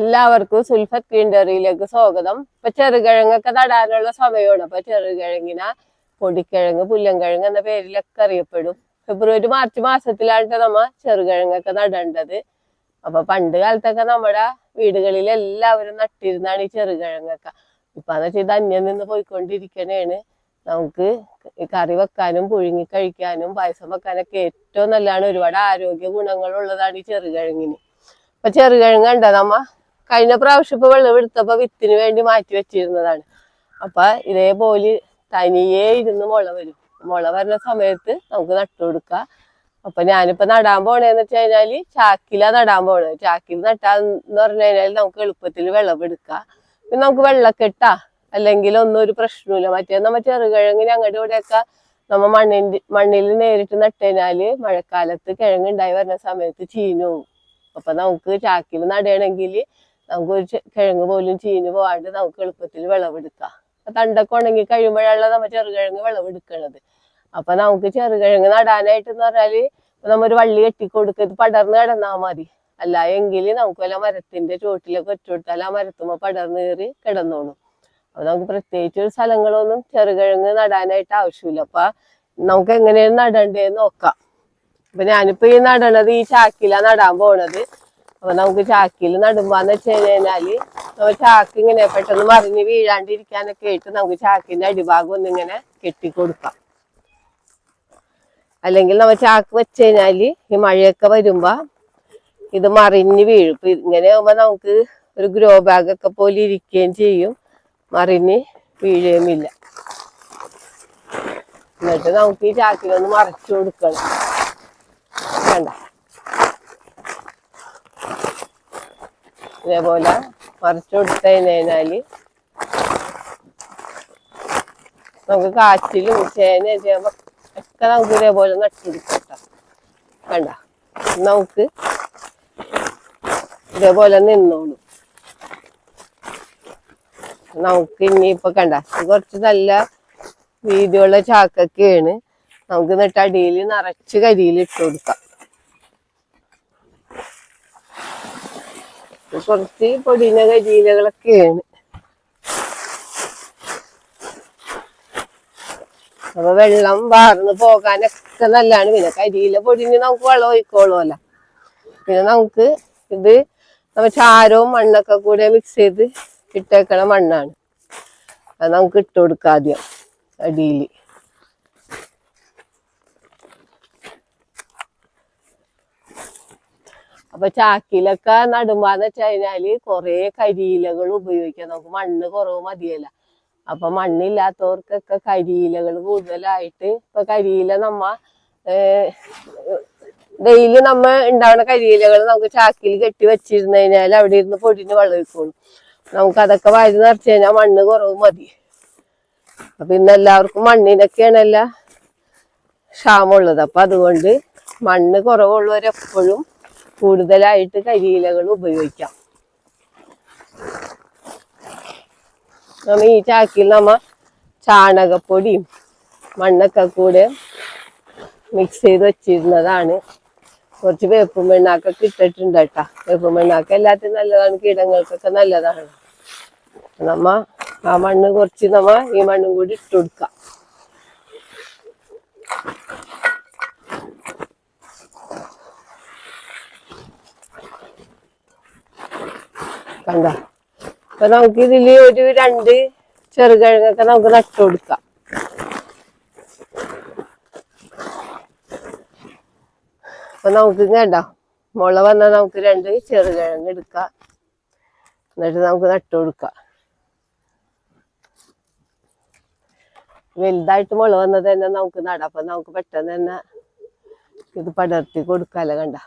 എല്ലാവർക്കും സുൽഫത്ത് ഗ്രീൻഡറിയിലേക്ക് സ്വാഗതം. ഇപ്പൊ ചെറുകിഴങ്ങൊക്കെ നടാനുള്ള സമയമാണ്. അപ്പൊ ചെറുകിഴങ്ങിന പൊടിക്കിഴങ്ങ്, പുല്ലൻകിഴങ്ങ് എന്ന പേരിലൊക്കെ അറിയപ്പെടും. ഫെബ്രുവരി മാർച്ച് മാസത്തിലാണ് നമ്മ ചെറുകിഴങ്ങൊക്കെ നടേണ്ടത്. അപ്പൊ പണ്ട് കാലത്തൊക്കെ നമ്മുടെ വീടുകളിൽ എല്ലാവരും നട്ടിരുന്നാണ് ഈ ചെറുകിഴങ്ങൊക്കെ. ഇപ്പൊന്ന് വെച്ചാൽ ഇത് അന്യം നിന്ന് പോയിക്കൊണ്ടിരിക്കണേണ്. നമുക്ക് കറി വെക്കാനും പുഴുങ്ങി കഴിക്കാനും പായസം വെക്കാനൊക്കെ ഏറ്റവും നല്ലതാണ്. ഒരുപാട് ആരോഗ്യ ഗുണങ്ങളുള്ളതാണ് ഈ ചെറുകിഴങ്ങിന്. ഇപ്പൊ ചെറുകിഴങ്ങ് കണ്ട നമ്മ കഴിഞ്ഞ പ്രാവശ്യം ഇപ്പൊ വെള്ളമെടുത്തപ്പോ വിത്തിന് വേണ്ടി മാറ്റി വെച്ചിരുന്നതാണ്. അപ്പൊ ഇതേപോലെ തനിയെ ഇരുന്ന് മുള വരും. മുള വരുന്ന സമയത്ത് നമുക്ക് നട്ടുകൊടുക്കാം. അപ്പൊ ഞാനിപ്പോ നടാൻ പോണേന്ന് വെച്ച് കഴിഞ്ഞാല് ചാക്കിലാ നടാൻ പോണത്. ചാക്കിൽ നട്ടാന്ന് പറഞ്ഞു കഴിഞ്ഞാൽ നമുക്ക് എളുപ്പത്തിൽ വിളവെടുക്കാം. പിന്നെ നമുക്ക് വെള്ളക്കെട്ടാ അല്ലെങ്കിൽ ഒന്നും ഒരു പ്രശ്നമില്ല. മറ്റേ നമ്മ ചെറുകിഴങ്ങിന് അങ്ങോട്ട് ഇവിടെയൊക്കെ നമ്മ മണ്ണിൽ നേരിട്ട് നട്ടുകഴിഞ്ഞാല് മഴക്കാലത്ത് കിഴങ്ങ് ഉണ്ടായി വരുന്ന സമയത്ത് ചീഞ്ഞു പോകും. അപ്പൊ നമുക്ക് ചാക്കിൽ നടയണമെങ്കിൽ നമുക്ക് ഒരു കിഴങ്ങ് പോലും ചീഞ്ഞു പോകാണ്ട് നമുക്ക് എളുപ്പത്തിൽ വിളവെടുക്കാം. തണ്ടൊക്കെ ഉണങ്ങി കഴിയുമ്പോഴാണ് നമ്മ ചെറുകിഴങ്ങ് വിളവെടുക്കണത്. അപ്പൊ നമുക്ക് ചെറുകിഴങ്ങ് നടാനായിട്ട് എന്ന് പറഞ്ഞാല് നമ്മൊരു വള്ളി കെട്ടിക്കൊടുക്കത് പടർന്ന് കിടന്നാൽ മതി. അല്ല എങ്കിൽ നമുക്ക് വല്ല മരത്തിന്റെ ചുവട്ടിലൊക്കെ വെച്ചുകൊടുത്താൽ ആ മരത്തുമ്പോ പടർന്ന് കയറി കിടന്നോളും. അപ്പൊ നമുക്ക് പ്രത്യേകിച്ച് ഒരു സ്ഥലങ്ങളൊന്നും ചെറുകിഴങ്ങ് നടാനായിട്ട് ആവശ്യമില്ല. അപ്പൊ നമുക്ക് എങ്ങനെയാണ് നടണ്ടേന്ന് നോക്കാം. അപ്പൊ ഞാനിപ്പോ ഈ നടണത് ഈ ചാക്കിലാ നടാൻ പോണത്. അപ്പൊ നമുക്ക് ചാക്കിൽ നടുമ്പോന്ന് വെച്ച് കഴിഞ്ഞാല് ചാക്ക് ഇങ്ങനെ പെട്ടെന്ന് മറിഞ്ഞ് വീഴാണ്ടിരിക്കാനൊക്കെ ആയിട്ട് നമുക്ക് ചാക്കിന്റെ അടിഭാഗം ഒന്നിങ്ങനെ കെട്ടിക്കൊടുക്കാം. അല്ലെങ്കിൽ നമ്മ ചാക്ക് വെച്ച് കഴിഞ്ഞാല് ഈ മഴയൊക്കെ വരുമ്പോ ഇത് മറിഞ്ഞ് വീഴും. ഇപ്പൊ ഇങ്ങനെ ആകുമ്പോ നമുക്ക് ഒരു ഗ്രോ ബാഗ് ഒക്കെ പോലെ ഇരിക്കുകയും ചെയ്യും, മറിഞ്ഞ് വീഴുകയുമില്ല. എന്നിട്ട് നമുക്ക് ഈ ചാക്കിലൊന്ന് മറിച്ചു കൊടുക്കണം. വേണ്ട ഇതേപോലെ മറിച്ചു കൊടുത്തു കഴിഞ്ഞാല് നമുക്ക് കാച്ചിലും ചേന ചേമ്പ ഒക്കെ നമുക്ക് ഇതേപോലെ നട്ടുപിടിക്കട്ടോ. വേണ്ട നമുക്ക് ഇതേപോലെ നിന്നോളൂ. നമുക്ക് ഇനിയിപ്പൊ കണ്ട കുറച്ച് നല്ല വീതിയുള്ള ചാക്കൊക്കെയാണ്. നമുക്ക് എന്നിട്ട് അടിയിൽ നിറച്ച് കരിയിൽ ഇട്ട് കൊടുക്കാം. കുറച്ച് പൊടിഞ്ഞ കരിയിലകളൊക്കെയാണ്. അപ്പൊ വെള്ളം വാർന്ന് പോകാനൊക്കെ നല്ലതാണ്. പിന്നെ കരിയില പൊടിഞ്ഞ് നമുക്ക് വെള്ളം ഒഴിക്കോളുമല്ലോ. പിന്നെ നമുക്ക് ഇത് നമ്മ ചാരവും മണ്ണൊക്കെ കൂടെ മിക്സ് ചെയ്ത് ഇട്ടേക്കണ മണ്ണാണ്. അത് നമുക്ക് ഇട്ട് കൊടുക്കാം ആദ്യം അടിയിൽ. അപ്പൊ ചാക്കിലൊക്കെ നടുമ്പാന്ന് വെച്ച് കഴിഞ്ഞാല് കൊറേ കരിയിലകൾ ഉപയോഗിക്കാം. നമുക്ക് മണ്ണ് കുറവ് മതിയല്ല. അപ്പൊ മണ്ണില്ലാത്തവർക്കൊക്കെ കരിയിലകൾ കൂടുതലായിട്ട് ഇപ്പൊ കരിയില നമ്മ ഡെയിലി നമ്മ ഉണ്ടാവുന്ന കരിയിലകൾ നമുക്ക് ചാക്കിൽ കെട്ടി വെച്ചിരുന്നു കഴിഞ്ഞാൽ അവിടെ ഇരുന്ന് പൊടിഞ്ഞ് വെള്ളം ഒഴിക്കോളും. നമുക്ക് അതൊക്കെ വാരി നിറച്ച് കഴിഞ്ഞാൽ മണ്ണ് കുറവ് മതി. അപ്പൊ ഇന്ന് എല്ലാവർക്കും മണ്ണിനൊക്കെയാണല്ല ക്ഷാമമുള്ളത്. അപ്പൊ അതുകൊണ്ട് മണ്ണ് കുറവുള്ളവരെപ്പോഴും കൂടുതലായിട്ട് കരിയിലകൾ ഉപയോഗിക്കാം. നമ്മ ഈ ചാക്കിൽ നമ്മ ചാണകപ്പൊടിയും മണ്ണൊക്കെ കൂടെ മിക്സ് ചെയ്ത് വെച്ചിരുന്നതാണ്. കുറച്ച് വേപ്പും മണ്ണാക്കൊക്കെ ഇട്ടിട്ടുണ്ട് കേട്ടാ. വേപ്പും മണ്ണാക്ക് എല്ലാത്തിനും നല്ലതാണ്, കീടങ്ങൾക്കൊക്കെ നല്ലതാണ്. നമ്മ ആ മണ്ണ് കുറച്ച് നമ്മ ഈ മണ്ണും കൂടി ഇട്ട് കൊടുക്കാം. കണ്ട അപ്പൊ നമുക്ക് ഇതില് ഒരു 2 ചെറുകിഴങ്ങൊക്കെ നമുക്ക് നട്ടു കൊടുക്കാം. അപ്പൊ നമുക്ക് വേണ്ട മുള വന്നാൽ നമുക്ക് 2 ചെറുകിഴങ്ങ് എടുക്കാം. എന്നിട്ട് നമുക്ക് നട്ടു കൊടുക്കാം. വലുതായിട്ട് മുള വന്നത് തന്നെ നമുക്ക് നടാം. അപ്പൊ നമുക്ക് പെട്ടെന്ന് തന്നെ ഇത് പടർത്തി കൊടുക്കാല്ലോ. കണ്ട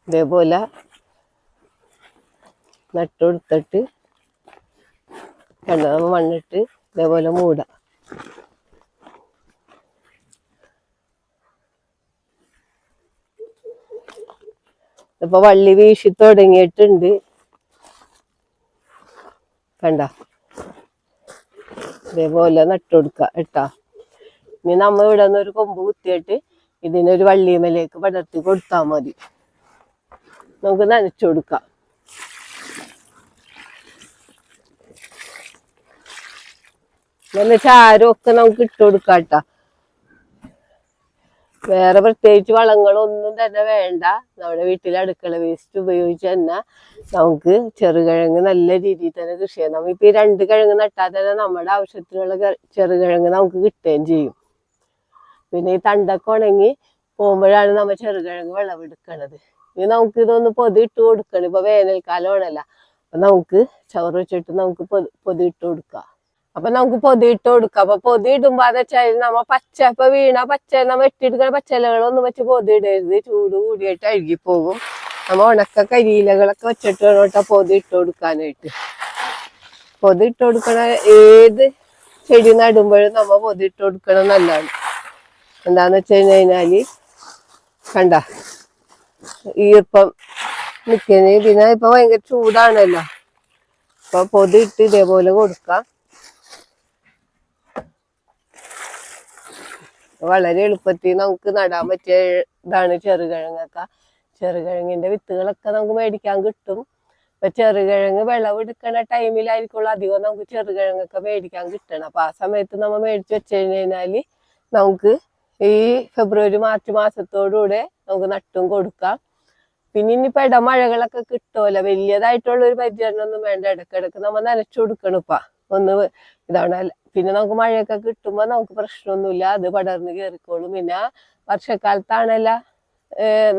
ഇതേപോലെ നട്ടുകൊടുത്തിട്ട് കണ്ട നമ്മ മണ്ണിട്ട് ഇതേപോലെ മൂടാം. ഇപ്പൊ വള്ളി വീശി തുടങ്ങിയിട്ടുണ്ട്. കണ്ട ഇതേപോലെ നട്ടുകൊടുക്ക കേട്ടാ. ഇനി നമ്മ ഇവിടെ നിന്ന് ഒരു കൊമ്പ് കുത്തിയിട്ട് ഇതിനൊരു വള്ളിമേലേക്ക് പടർത്തി കൊടുത്താൽ മതി. നമുക്ക് നനച്ചു കൊടുക്കാം. നല്ല ചാരം ഒക്കെ നമുക്ക് ഇട്ട് കൊടുക്കാം കേട്ടോ. വേറെ പ്രത്യേകിച്ച് വളങ്ങളൊന്നും തന്നെ വേണ്ട. നമ്മുടെ വീട്ടിലെ അടുക്കള വേസ്റ്റ് ഉപയോഗിച്ച് തന്നെ നമുക്ക് ചെറുകിഴങ്ങ് നല്ല രീതിയിൽ തന്നെ കൃഷി ചെയ്യാം. നമ്മളിപ്പോ ഈ 2 കിഴങ്ങ് നട്ടാൽ തന്നെ നമ്മുടെ ആവശ്യത്തിനുള്ള ചെറുകിഴങ്ങ് നമുക്ക് കിട്ടുകയും ചെയ്യും. പിന്നെ ഈ തണ്ടൊക്കെ ഉണങ്ങി പോകുമ്പോഴാണ് നമ്മൾ ചെറുകിഴങ്ങ് വിളവെടുക്കണത്. ഇനി നമുക്ക് ഇതൊന്ന് പൊതി ഇട്ട് കൊടുക്കണം. ഇപ്പൊ വേനൽക്കാലമാണല്ലോ, അപ്പൊ നമുക്ക് ചവറ് വെച്ചിട്ട് നമുക്ക് പൊതി ഇട്ട് കൊടുക്കാം. അപ്പൊ നമുക്ക് പൊതി ഇട്ട് കൊടുക്കാം. അപ്പൊ പൊതി ഇടുമ്പോ അത് വെച്ചാൽ നമ്മ പച്ച ഇപ്പൊ വീണ പച്ച നമ്മ വെട്ടിയെടുക്കുന്ന പച്ചിലകളൊന്നും വെച്ച് പൊതി ഇടരുത്. ചൂട് കൂടിയിട്ട് അഴുകിപ്പോകും. നമ്മ ഉണക്ക കരിയിലകളൊക്കെ വെച്ചിട്ട് വേണോട്ടാ പൊതി ഇട്ട് കൊടുക്കാനായിട്ട്. പൊതി ഇട്ട് കൊടുക്കണ ഏത് ചെടി നടുമ്പോഴും നമ്മ പൊതി ഇട്ട് കൊടുക്കണം നല്ലതാണ്. എന്താന്ന് വെച്ച് കഴിഞ്ഞാല് കണ്ട ഈർപ്പം നിൽക്കുന്നത്. പിന്നെ ഇപ്പൊ ഭയങ്കര ചൂടാണല്ലോ, അപ്പൊ പൊതി ഇട്ട് ഇതേപോലെ കൊടുക്കാം. വളരെ എളുപ്പത്തിൽ നമുക്ക് നടാൻ പറ്റിയ ഇതാണ് ചെറുകിഴങ്ങൊക്കെ. ചെറുകിഴങ്ങിന്റെ വിത്തുകളൊക്കെ നമുക്ക് മേടിക്കാൻ കിട്ടും. ഇപ്പൊ ചെറുകിഴങ്ങ് വിളവെടുക്കണ ടൈമിലായിരിക്കുള്ളൂ അധികം നമുക്ക് ചെറുകിഴങ്ങൊക്കെ മേടിക്കാൻ കിട്ടണം. അപ്പൊ ആ സമയത്ത് നമ്മൾ മേടിച്ച് വെച്ച് കഴിഞ്ഞാല് നമുക്ക് ഈ ഫെബ്രുവരി മാർച്ച് മാസത്തോടുകൂടെ നമുക്ക് നട്ടും കൊടുക്കാം. പിന്നെ ഇനിയിപ്പോ ഇടമഴകളൊക്കെ കിട്ടുമല്ലോ, വലിയതായിട്ടുള്ള ഒരു പരിചരണം ഒന്നും വേണ്ട. ഇടക്കിടക്ക് നമ്മൾ നനച്ചു കൊടുക്കണം. ഇപ്പൊ ഒന്ന് ഇതാണ്. പിന്നെ നമുക്ക് മഴയൊക്കെ കിട്ടുമ്പോ നമുക്ക് പ്രശ്നമൊന്നുമില്ല, അത് പടർന്ന് കയറിക്കോളും. പിന്നെ വർഷക്കാലത്താണല്ല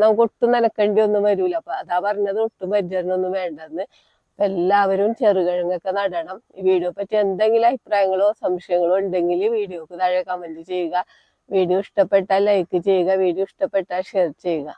നമുക്ക് ഒട്ടും നനക്കേണ്ടി ഒന്നും വരൂല. അപ്പൊ അതാ പറഞ്ഞത്, ഒട്ടും പരിചരണം ഒന്നും വേണ്ടെന്ന്. എല്ലാവരും ചെറുകിഴങ്ങൊക്കെ നടണം. ഈ വീഡിയോ പറ്റി എന്തെങ്കിലും അഭിപ്രായങ്ങളോ സംശയങ്ങളോ ഉണ്ടെങ്കിൽ വീഡിയോക്ക് താഴെ കമന്റ് ചെയ്യുക. വീഡിയോ ഇഷ്ടപ്പെട്ടാൽ ലൈക്ക് ചെയ്യുക. വീഡിയോ ഇഷ്ടപ്പെട്ടാൽ ഷെയർ ചെയ്യുക.